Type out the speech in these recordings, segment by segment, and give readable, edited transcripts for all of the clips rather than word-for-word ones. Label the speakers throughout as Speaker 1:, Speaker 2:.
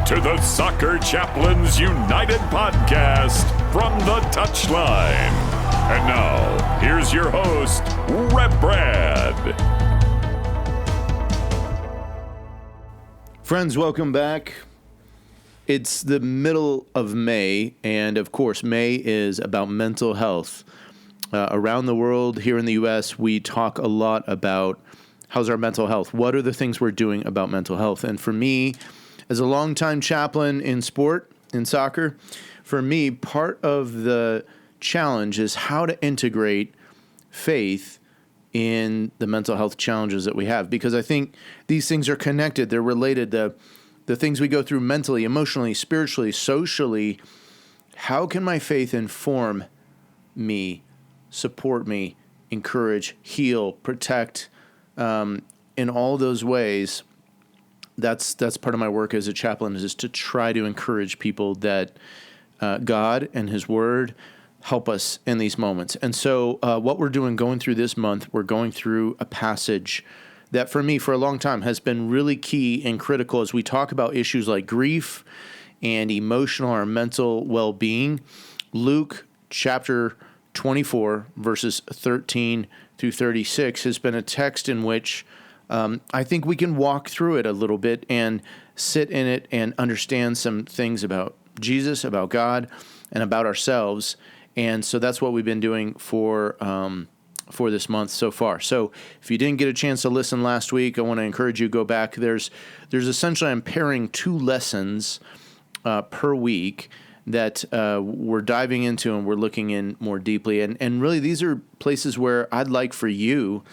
Speaker 1: to the Soccer Chaplains United podcast from the touchline. And now, here's your host, Rev Brad.
Speaker 2: Friends, welcome back. It's the middle of May, and of course, May is about mental health. Around the world, here in the U.S., we talk a lot about how's our mental health. What are the things we're doing about mental health? And for me, as a longtime chaplain in sport, in soccer, for me, part of the challenge is how to integrate faith in the mental health challenges that we have. Because I think these things are connected. They're related. The things we go through mentally, emotionally, spiritually, socially. How can my faith inform me, support me, encourage, heal, protect, in all those ways? That's part of my work as a chaplain, is to try to encourage people that God and His Word help us in these moments. And so what we're doing going through this month, we're going through a passage that for me for a long time has been really key and critical as we talk about issues like grief and emotional or mental well-being. Luke chapter 24, verses 13 through 36 has been a text in which I think we can walk through it a little bit and sit in it and understand some things about Jesus, about God, and about ourselves. And so that's what we've been doing for this month so far. So if you didn't get a chance to listen last week, I want to encourage you to go back. There's essentially, I'm pairing 2 lessons per week that we're diving into and we're looking in more deeply. And really, these are places where I'd like for you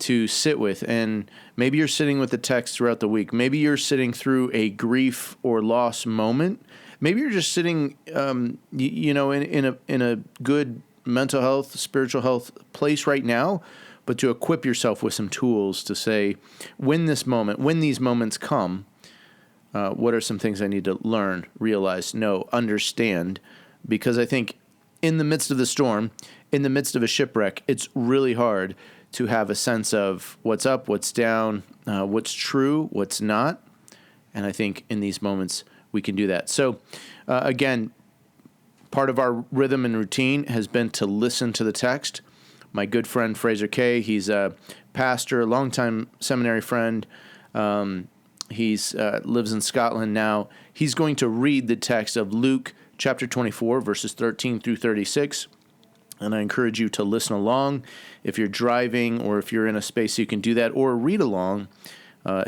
Speaker 2: to sit with. And maybe you're sitting with the text throughout the week. Maybe you're sitting through a grief or loss moment. Maybe you're just sitting, in a good mental health, spiritual health place right now, but to equip yourself with some tools to say, when these moments come, what are some things I need to learn, realize, know, understand? Because I think in the midst of the storm, in the midst of a shipwreck, it's really hard to have a sense of what's up, what's down, what's true, what's not. And I think in these moments, we can do that. So, again, part of our rhythm and routine has been to listen to the text. My good friend Fraser Kay, he's a pastor, a longtime seminary friend. He's lives in Scotland now. He's going to read the text of Luke chapter 24, verses 13 through 36. And I encourage you to listen along. If you're driving or if you're in a space you can do that, or read along.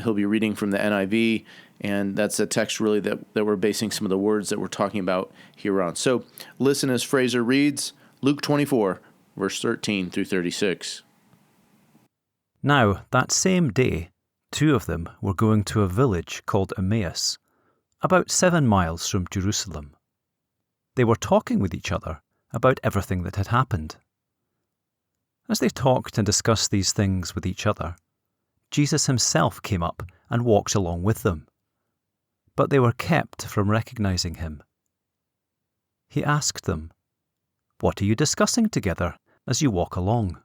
Speaker 2: He'll be reading from the NIV, and that's a text really that we're basing some of the words that we're talking about here on. So listen as Fraser reads Luke 24, verse 13 through 36.
Speaker 3: Now, that same day, 2 of them were going to a village called Emmaus, about 7 miles from Jerusalem. They were talking with each other about everything that had happened. As they talked and discussed these things with each other, Jesus himself came up and walked along with them, but they were kept from recognizing him. He asked them, "What are you discussing together as you walk along?"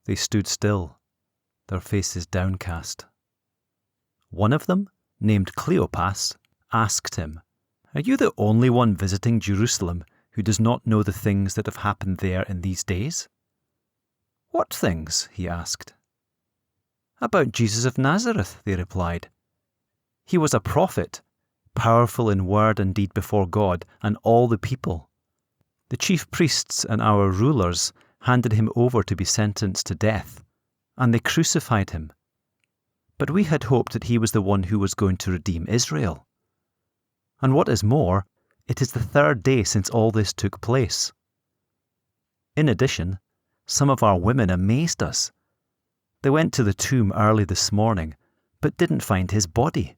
Speaker 3: They stood still, their faces downcast. One of them, named Cleopas, asked him, "Are you the only one visiting Jerusalem who does not know the things that have happened there in these days?" "What things?" he asked. "About Jesus of Nazareth," they replied. "He was a prophet, powerful in word and deed before God and all the people. The chief priests and our rulers handed him over to be sentenced to death, and they crucified him. But we had hoped that he was the one who was going to redeem Israel. And what is more, it is the 3rd day since all this took place. In addition, some of our women amazed us. They went to the tomb early this morning, but didn't find his body.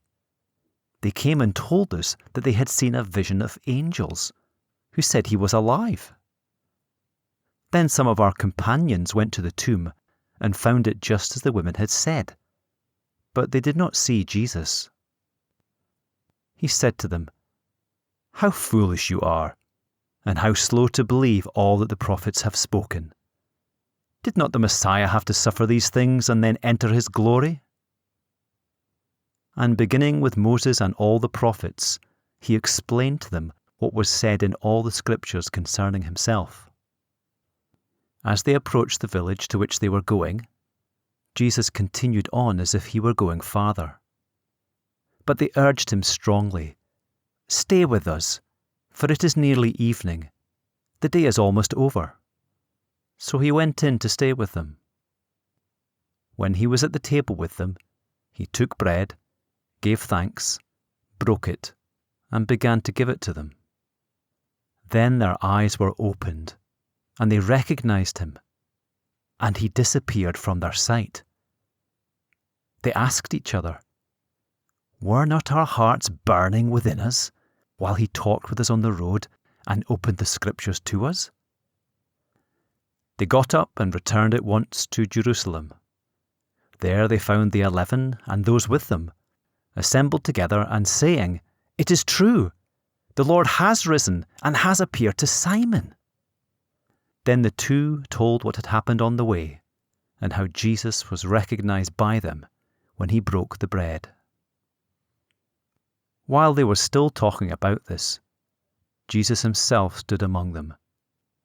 Speaker 3: They came and told us that they had seen a vision of angels, who said he was alive. Then some of our companions went to the tomb and found it just as the women had said, but they did not see Jesus." He said to them, "How foolish you are, and how slow to believe all that the prophets have spoken. Did not the Messiah have to suffer these things and then enter his glory?" And beginning with Moses and all the prophets, he explained to them what was said in all the scriptures concerning himself. As they approached the village to which they were going, Jesus continued on as if he were going farther. But they urged him strongly, "Stay with us, for it is nearly evening. The day is almost over." So he went in to stay with them. When he was at the table with them, he took bread, gave thanks, broke it, and began to give it to them. Then their eyes were opened, and they recognized him, and he disappeared from their sight. They asked each other, "Were not our hearts burning within us while he talked with us on the road and opened the scriptures to us?" They got up and returned at once to Jerusalem. There they found the 11 and those with them, assembled together and saying, "It is true, the Lord has risen and has appeared to Simon." Then the two told what had happened on the way, and how Jesus was recognized by them when he broke the bread. While they were still talking about this, Jesus himself stood among them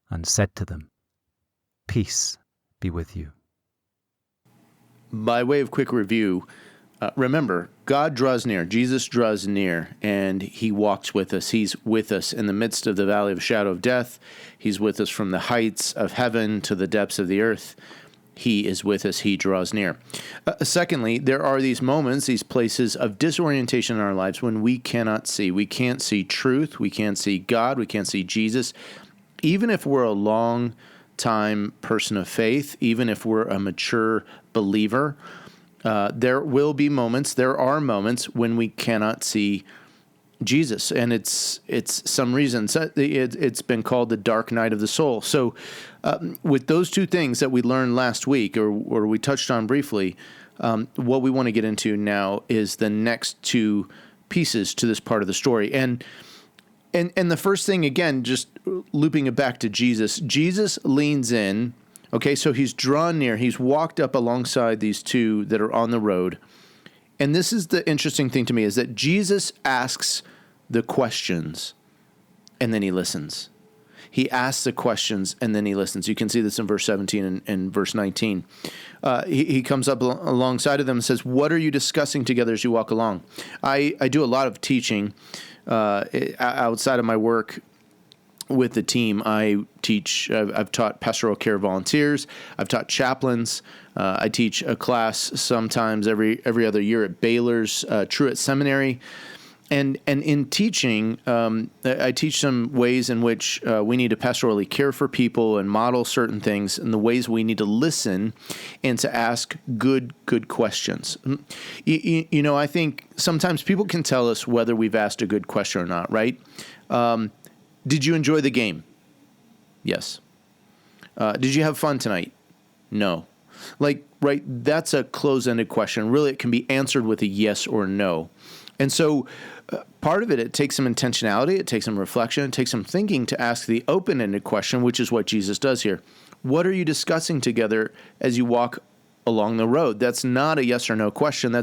Speaker 3: and said to them, "Peace be with you."
Speaker 2: By way of quick review, remember, God draws near, Jesus draws near, and he walks with us. He's with us in the midst of the valley of shadow of death. He's with us from the heights of heaven to the depths of the earth. He is with us. He draws near. Secondly, there are these moments, these places of disorientation in our lives when we cannot see. We can't see truth. We can't see God. We can't see Jesus. Even if we're a long-time person of faith, even if we're a mature believer, there are moments when we cannot see Jesus, and it's some reason it's been called the dark night of the soul. So with those two things that we learned last week, or we touched on briefly, what we want to get into now is the next two pieces to this part of the story. And the first thing, again, just looping it back to Jesus, Jesus leans in. Okay, so he's drawn near. He's walked up alongside these two that are on the road. And this is the interesting thing to me, is that Jesus asks the questions, and then he listens. He asks the questions, and then he listens. You can see this in verse 17 and verse 19. He comes up alongside of them and says, "What are you discussing together as you walk along?" I do a lot of teaching outside of my work with the team. I've taught pastoral care volunteers. I've taught chaplains. I teach a class sometimes every other year at Baylor's Truett Seminary. And in teaching, I teach some ways in which we need to pastorally care for people and model certain things, and the ways we need to listen and to ask good questions. You know, I think sometimes people can tell us whether we've asked a good question or not, right? Did you enjoy the game? Yes. Did you have fun tonight? No. Right, that's a close-ended question. Really, it can be answered with a yes or no. And so part of it takes some intentionality, it takes some reflection, it takes some thinking to ask the open-ended question, which is what Jesus does here. What are you discussing together as you walk along the road? That's not a yes or no question.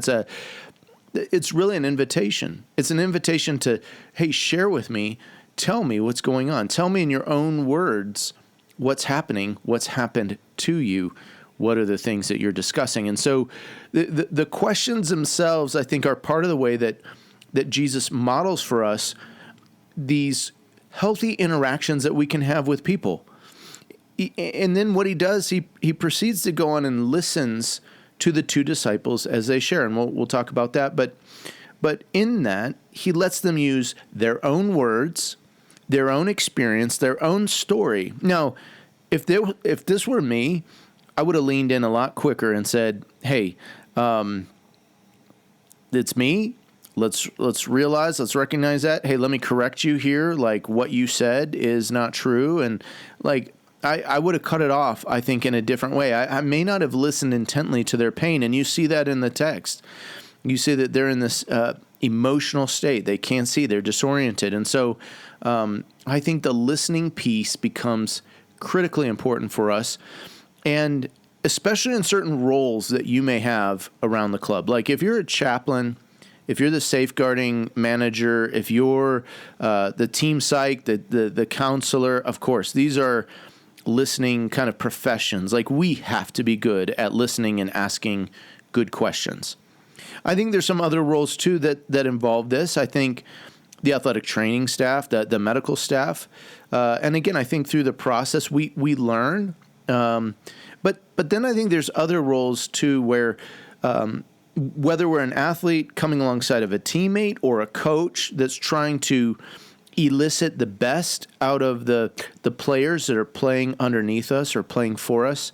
Speaker 2: It's really an invitation. It's an invitation to, hey, share with me. Tell me what's going on. Tell me in your own words what's happening, what's happened to you, what are the things that you're discussing. And so the questions themselves, I think, are part of the way that Jesus models for us these healthy interactions that we can have with people. And then what he does, he proceeds to go on and listens to the two disciples as they share. And we'll talk about that. But in that, he lets them use their own words, their own experience, their own story. Now, if this were me, I would have leaned in a lot quicker and said, "Hey, it's me. Let's recognize that. Hey, let me correct you here. Like, what you said is not true." And I would have cut it off, I think, in a different way. I may not have listened intently to their pain, and you see that in the text. You see that they're in this emotional state. They can't see. They're disoriented. And so I think the listening piece becomes critically important for us, and especially in certain roles that you may have around the club. Like if you're a chaplain if you're the safeguarding manager, if you're the team psych, the counselor, of course, these are listening kind of professions. Like, we have to be good at listening and asking good questions. I think there's some other roles too that involve this. I think the athletic training staff, the medical staff, and again, I think through the process we learn. But then I think there's other roles too where whether we're an athlete coming alongside of a teammate or a coach that's trying to elicit the best out of the players that are playing underneath us or playing for us,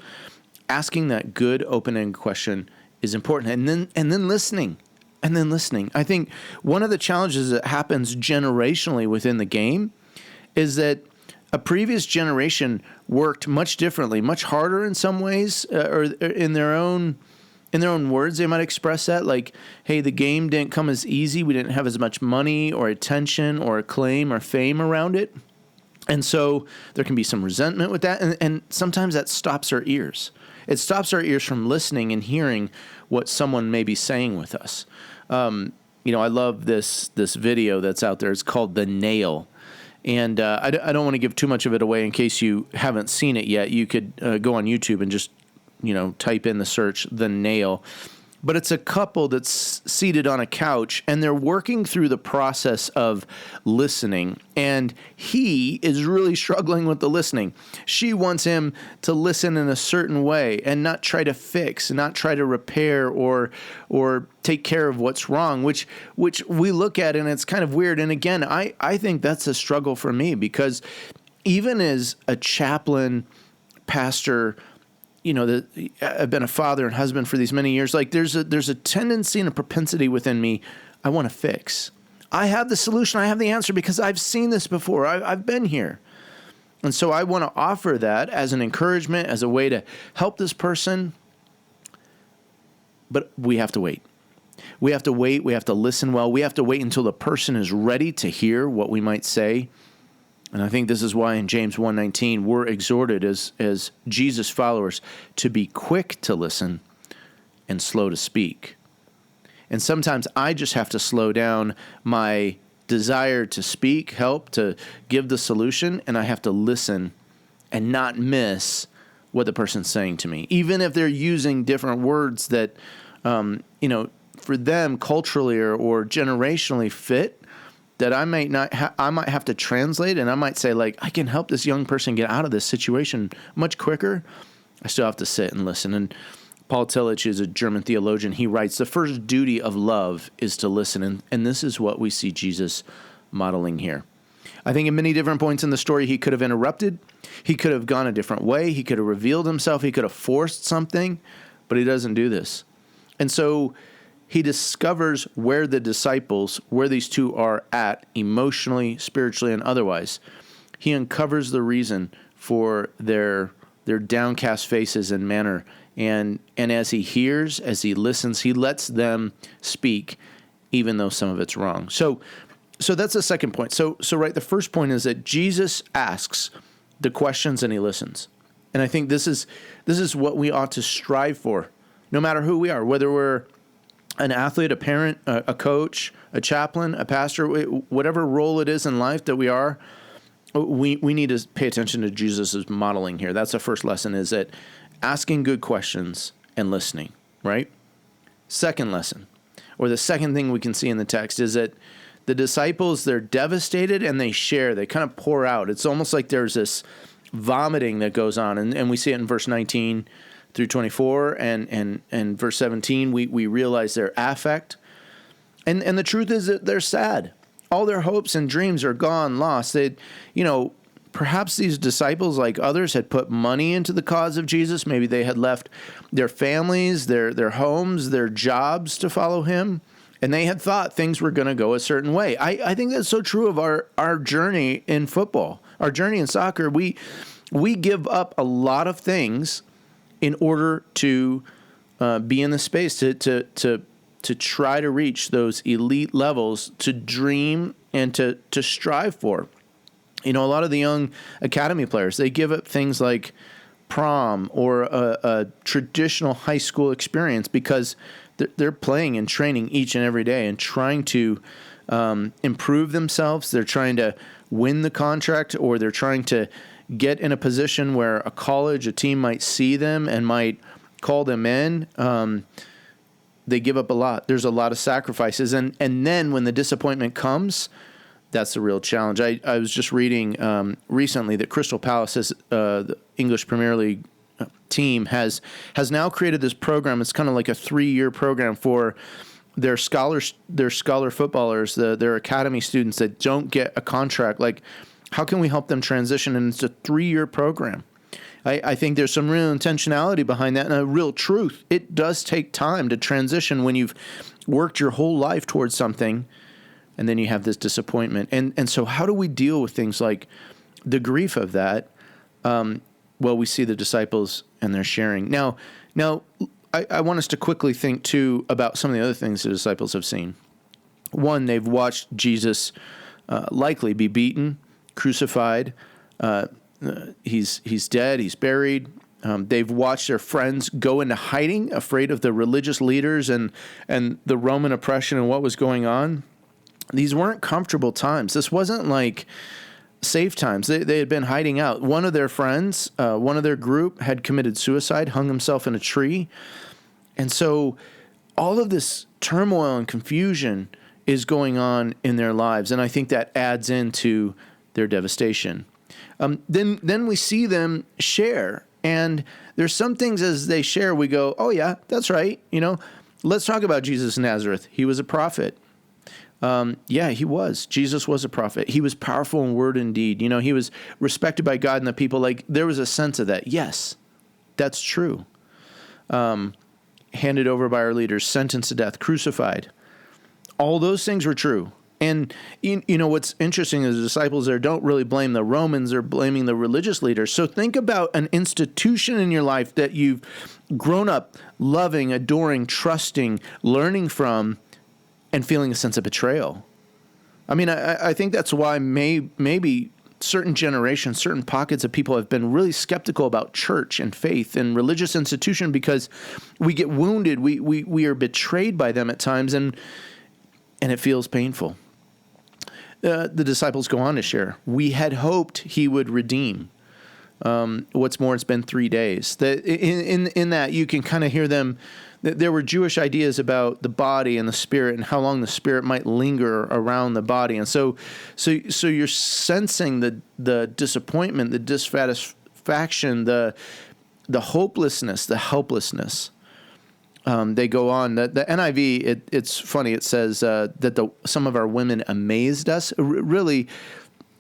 Speaker 2: asking that good open-ended question is important. And then listening. I think one of the challenges that happens generationally within the game is that a previous generation worked much differently, much harder in some ways, or in their own words, they might express that, like, hey, the game didn't come as easy. We didn't have as much money or attention or acclaim or fame around it. And so there can be some resentment with that. And sometimes that stops our ears. It stops our ears from listening and hearing what someone may be saying with us. I love this video that's out there. It's called The Nail. And I don't want to give too much of it away in case you haven't seen it yet. You could go on YouTube and just type in the search, The Nail. But it's a couple that's seated on a couch, and they're working through the process of listening. And he is really struggling with the listening. She wants him to listen in a certain way and not try to fix, not try to repair or take care of what's wrong, which we look at, and it's kind of weird. And again, I think that's a struggle for me, because even as a chaplain, pastor, I've been a father and husband for these many years. Like, there's a tendency and a propensity within me. I want to fix. I have the solution. I have the answer because I've seen this before. I've been here. And so I want to offer that as an encouragement, as a way to help this person. But we have to wait. We have to wait. We have to listen well. We have to wait until the person is ready to hear what we might say. And I think this is why in James 1:19, we're exhorted as Jesus followers to be quick to listen and slow to speak. And sometimes I just have to slow down my desire to speak, help, to give the solution, and I have to listen and not miss what the person's saying to me. Even if they're using different words that, for them culturally or generationally fit, that I might have to translate, and I might say, like, I can help this young person get out of this situation much quicker. I still have to sit and listen. And Paul Tillich is a German theologian. He writes, the first duty of love is to listen. And this is what we see Jesus modeling here. I think in many different points in the story, he could have interrupted. He could have gone a different way. He could have revealed himself. He could have forced something, but he doesn't do this. And so he discovers where the disciples, where these two are at emotionally, spiritually, and otherwise. He uncovers the reason for their downcast faces and manner. And as he hears, as he listens, he lets them speak, even though some of it's wrong. So that's the second point. So right, the first point is that Jesus asks the questions and he listens. And I think this is what we ought to strive for, no matter who we are, whether we're an athlete, a parent, a coach, a chaplain, a pastor, whatever role it is in life that we are, we need to pay attention to Jesus' modeling here. That's the first lesson, is that asking good questions and listening, right? Second lesson, or the second thing we can see in the text, is that the disciples, they're devastated and they share. They kind of pour out. It's almost like there's this vomiting that goes on. And we see it in verse 19 through 24 and verse 17, we realize their affect. And the truth is that they're sad. All their hopes and dreams are gone, lost. Perhaps these disciples, like others, had put money into the cause of Jesus. Maybe they had left their families, their homes, their jobs to follow him. And they had thought things were going to go a certain way. I think that's so true of our journey in football, our journey in soccer. We give up a lot of things in order to be in the space, to try to reach those elite levels, to dream and to strive for. A lot of the young academy players, they give up things like prom or a traditional high school experience because they're playing and training each and every day and trying to improve themselves. They're trying to win the contract, or they're trying to get in a position where a college, a team might see them and might call them in. They give up a lot. There's a lot of sacrifices. And then when the disappointment comes, that's the real challenge. I was just reading recently that Crystal Palace, the English Premier League team, has now created this program. It's kind of like a 3-year program for their scholar footballers, their academy students that don't get a contract. Like, how can we help them transition? And it's a 3-year program. I think there's some real intentionality behind that and a real truth. It does take time to transition when you've worked your whole life towards something and then you have this disappointment. And so how do we deal with things like the grief of that? Well, we see the disciples and they're sharing. Now, I want us to quickly think, too, about some of the other things the disciples have seen. One, they've watched Jesus likely be beaten, crucified. He's dead. He's buried. They've watched their friends go into hiding, afraid of the religious leaders and the Roman oppression and what was going on. These weren't comfortable times. This wasn't like safe times. They had been hiding out. One of their friends, one of their group, had committed suicide, hung himself in a tree. And so all of this turmoil and confusion is going on in their lives. And I think that adds into their devastation. Then we see them share. And there's some things as they share, we go, oh, yeah, that's right. Let's talk about Jesus of Nazareth. He was a prophet. Yeah, he was. Jesus was a prophet. He was powerful in word and deed. He was respected by God and the people. Like, there was a sense of that. Yes, that's true. Handed over by our leaders, sentenced to death, crucified. All those things were true. And what's interesting is the disciples there don't really blame the Romans, they're blaming the religious leaders. So think about an institution in your life that you've grown up loving, adoring, trusting, learning from, and feeling a sense of betrayal. I mean, I think that's why maybe certain generations, certain pockets of people have been really skeptical about church and faith and religious institution, because we get wounded, we are betrayed by them at times, and it feels painful. The disciples go on to share, we had hoped he would redeem. What's more, it's been 3 days. In that, you can kind of hear them. There were Jewish ideas about the body and the spirit and how long the spirit might linger around the body. And so you're sensing the disappointment, the dissatisfaction, the hopelessness, the helplessness. They go on. The NIV, it's funny. It says that some of our women amazed us. Really,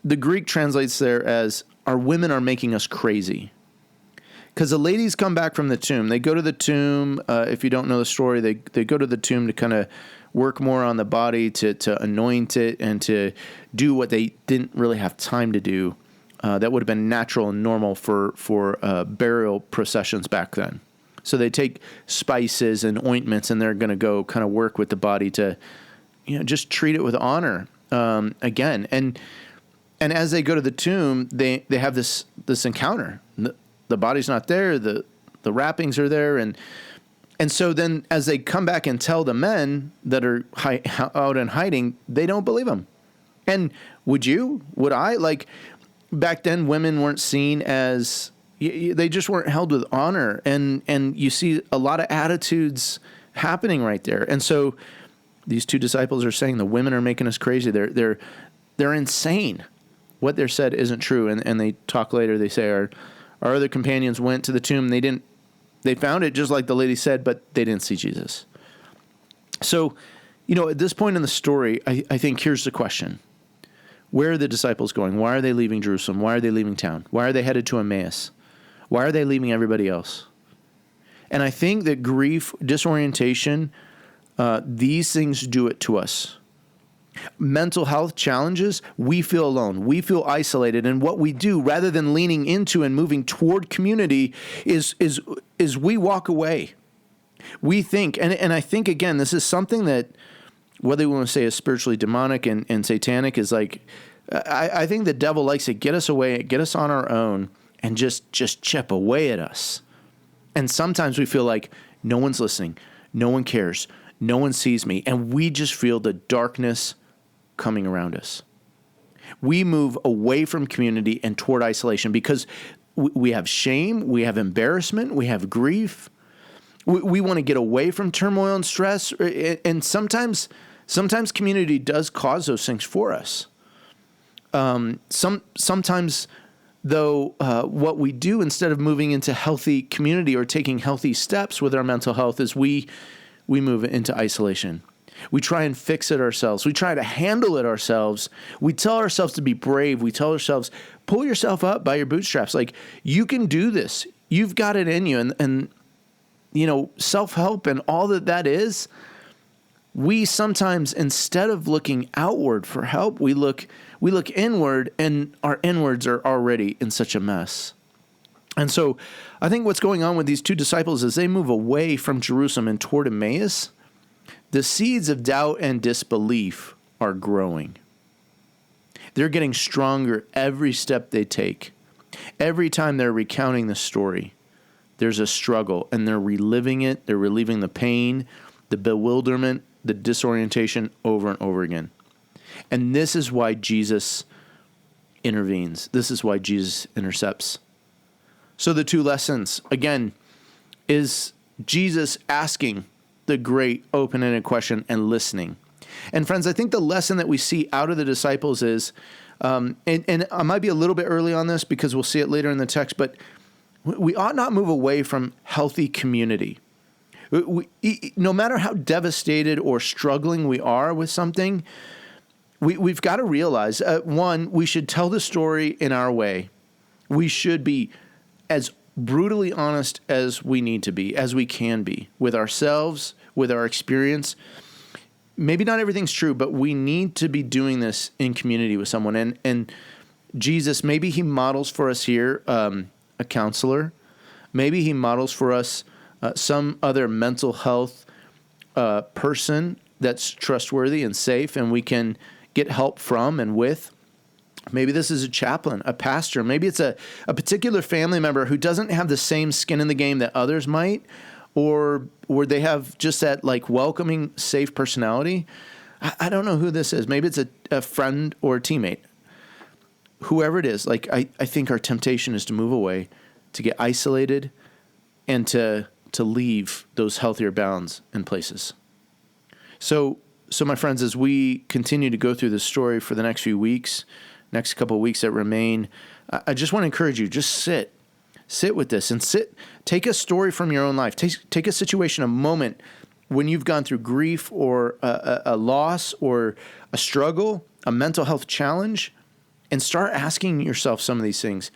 Speaker 2: the Greek translates there as, our women are making us crazy. Because the ladies come back from the tomb. They go to the tomb. If you don't know the story, they go to the tomb to kind of work more on the body, to anoint it, and to do what they didn't really have time to do. That would have been natural and normal for burial processions back then. So they take spices and ointments, and they're going to go kind of work with the body to, just treat it with honor again. And as they go to the tomb, they have this encounter. The body's not there. The wrappings are there. And so then as they come back and tell the men that are out and hiding, they don't believe them. And would you? Would I? Like, back then, women weren't seen as, they just weren't held with honor. And you see a lot of attitudes happening right there. And so these two disciples are saying the women are making us crazy. They're insane. What they're said isn't true. And they talk later. They say, our other companions went to the tomb. They found it just like the lady said, but they didn't see Jesus. So, at this point in the story, I think here's the question. Where are the disciples going? Why are they leaving Jerusalem? Why are they leaving town? Why are they headed to Emmaus? Why are they leaving everybody else? And I think that grief, disorientation, these things do it to us. Mental health challenges, we feel alone. We feel isolated. And what we do, rather than leaning into and moving toward community, is we walk away. We think, and I think, again, this is something that, whether we want to say is spiritually demonic and satanic, is like, I think the devil likes to get us away, get us on our own, and just chip away at us. And sometimes we feel like no one's listening, no one cares, no one sees me, and we just feel the darkness coming around us. We move away from community and toward isolation because we have shame, we have embarrassment, we have grief. We want to get away from turmoil and stress, and sometimes community does cause those things for us. Sometimes, though, what we do instead of moving into healthy community or taking healthy steps with our mental health is we move into isolation. We try and fix it ourselves. We try to handle it ourselves. We tell ourselves to be brave. We tell ourselves, pull yourself up by your bootstraps. Like, you can do this. You've got it in you. And you know, self-help and all that is, we sometimes, instead of looking outward for help, we look inward, and our inwards are already in such a mess. And so I think what's going on with these two disciples is they move away from Jerusalem and toward Emmaus. The seeds of doubt and disbelief are growing. They're getting stronger every step they take. Every time they're recounting the story, there's a struggle, and they're reliving it. They're reliving the pain, the bewilderment, the disorientation over and over again. And this is why Jesus intervenes. This is why Jesus intercepts. So the two lessons, again, is Jesus asking the great open-ended question and listening. And friends, I think the lesson that we see out of the disciples is, and I might be a little bit early on this because we'll see it later in the text, but we ought not move away from healthy community. No matter how devastated or struggling we are with something, we've got to realize, one, we should tell the story in our way. We should be as brutally honest as we need to be, as we can be, with ourselves, with our experience. Maybe not everything's true, but we need to be doing this in community with someone. And Jesus, maybe he models for us here a counselor. Maybe he models for us some other mental health person that's trustworthy and safe, and we can get help from and with. Maybe this is a chaplain, a pastor. Maybe it's a particular family member who doesn't have the same skin in the game that others might, or they have just that like welcoming, safe personality. I don't know who this is. Maybe it's a friend or a teammate. Whoever it is, like I think our temptation is to move away, to get isolated, and to leave those healthier bounds and places. So my friends, as we continue to go through this story for the next few weeks, next couple of weeks that remain, I just want to encourage you, just sit with this and take a story from your own life. Take a situation, a moment when you've gone through grief or a loss or a struggle, a mental health challenge, and start asking yourself some of these things.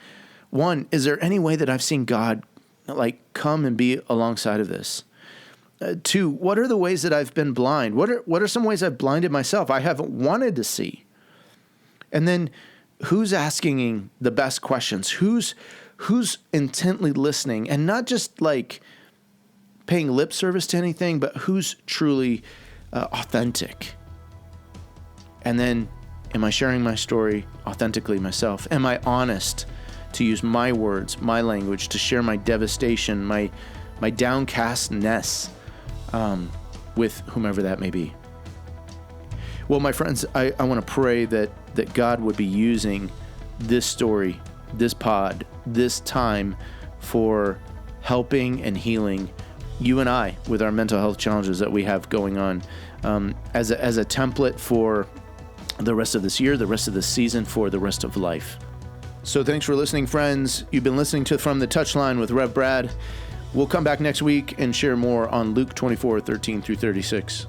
Speaker 2: One, is there any way that I've seen God like come and be alongside of this? Two, what are the ways that I've been blind? What are some ways I've blinded myself I haven't wanted to see? And then who's asking the best questions? Who's intently listening and not just like paying lip service to anything, but who's truly authentic? And then, am I sharing my story authentically myself? Am I honest to use my words, my language, to share my devastation, my downcastness with whomever that may be? Well, my friends, I want to pray that God would be using this story, this pod, this time for helping and healing you and I with our mental health challenges that we have going on as a template for the rest of this year, the rest of the season, for the rest of life. So thanks for listening, friends. You've been listening to From the Touchline with Rev Brad. We'll come back next week and share more on Luke 24:13 through 36.